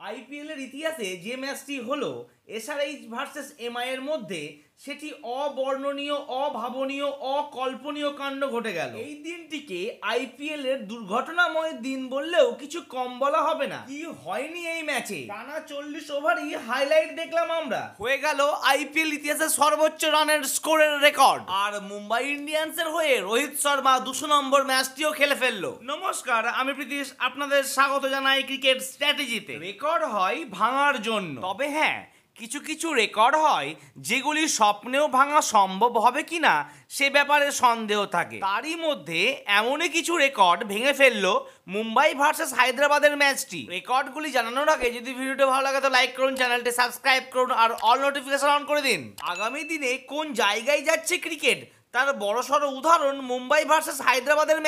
IPL এর ইতিহাসে যে ম্যাচটি হলো এসআরএইচ ভার্সেস এমআই এর মধ্যে, সেটি অবর্ণনীয়, অভাবনীয়, অকল্পনীয় কাণ্ড ঘটে গেল। এই দিনটিকে আইপিএল এর দুর্ঘটনাময় দিন বললেও কিছু কম বলা হবে না। কি হয়নি এই ম্যাচে? টানা 40 ওভারই হাইলাইট দেখলাম আমরা। হয়ে গেল আইপিএল ইতিহাসের সর্বোচ্চ রানের স্কোরের রেকর্ড। আর মুম্বাই ইন্ডিয়ান্সের হয়ে রোহিত শর্মা 200 নম্বর ম্যাচটিও খেলে ফেললো। নমস্কার, আমি প্রীতিশ, আপনাদের স্বাগত জানাই ক্রিকেট স্ট্র্যাটেজিতে। রেকর্ড হয় ভাঙার জন্য, তবে হ্যাঁ, কিছু কিছু রেকর্ড হয় যেগুলি স্বপ্নেও ভাঙা সম্ভব হবে কিনা সে ব্যাপারে সন্দেহ থাকে। তারই মধ্যে এমনই কিছু রেকর্ড ভেঙে ফেললো মুম্বাই ভার্সেস হায়দ্রাবাদের ম্যাচটি। রেকর্ডগুলি জানানোর আগে যদি ভিডিওটা ভালো লাগে তো লাইক করুন, চ্যানেলটি সাবস্ক্রাইব করুন আর অল নোটিফিকেশন অন করে দিন। আগামী দিনে কোন জায়গায় যাচ্ছে ক্রিকেট তার বড়সড় উদাহরণ মুম্বাই ভার্সেস হায়দ্রাবাদের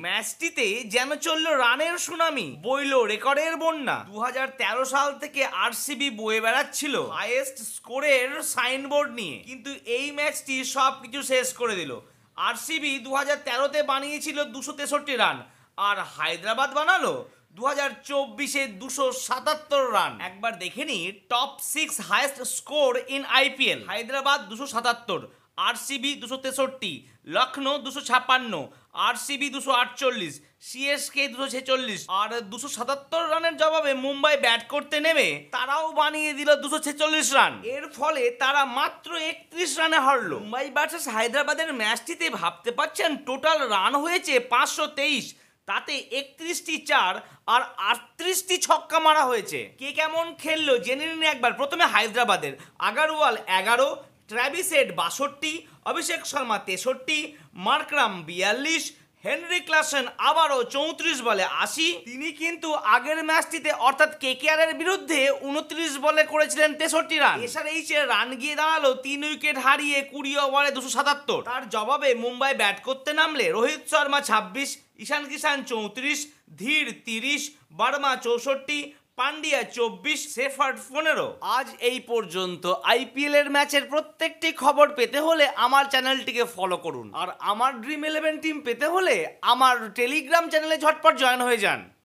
ম্যাচটিতে যেন চললো রানের সুনামি, বইল রেকর্ডের বন্যা। 2013 সাল থেকে আরসিবি বয়ে বেড়াচ্ছিল হাইয়েস্ট স্কোরের সাইনবোর্ড নিয়ে, কিন্তু এই ম্যাচটি সবকিছু শেষ করে দিল। আরসিবি 2013-তে বানিয়েছিল 263 রান, আর হায়দ্রাবাদ বানালো 2024-এ 277 রান। একবার দেখে নি top 6 highest score in IPL. Hyderabad 277, RCB 263, Lucknow 256, RCB 248, CSK 246, আর 277 রানের জবাবে মুম্বাই ব্যাট করতে নেমে তারাও বানিয়ে দিল 246 রান। এর ফলে তারা মাত্র 31 রানে হারলো। মুম্বাই ভার্সেস হায়দ্রাবাদের ম্যাচটিতে ভাবতে পারছেন টোটাল রান হয়েছে 523, তাতে 31টি চার আর 38টি ছক্কা মারা হয়েছে। কে কেমন খেললো জেনে নিন একবার। প্রথমে হায়দ্রাবাদের Agarwal 11, Travis head 62, Abhishek Sharma 63, Markram 42, Henry Klaasen আবারও 34 বলে 80। তিনি কিন্তু আগের ম্যাচটিতে অর্থাৎ কেকেআর এর বিরুদ্ধে 29 বলে করেছিলেন 63 রান। এসআরএইচ এর রান গিয়ে দাঁড়ালো 3 উইকেট হারিয়ে 20 ওভারে 277। তার জবাবে মুম্বাই ব্যাট করতে নামলে রোহিত শর্মা 26, ঈশান কিষান 34, ধীর 30, বার্মা 64, পান্ডিয়া 24, শেফার্ড 15। আজ এই পর্যন্ত। আইপিএল এর ম্যাচের প্রত্যেকটি খবর পেতে হলে আমার চ্যানেলটিকে ফলো করুন, আর আমার ড্রিম 11 টিম পেতে হলে আমার টেলিগ্রাম চ্যানেলে ঝটপট জয়েন হয়ে যান।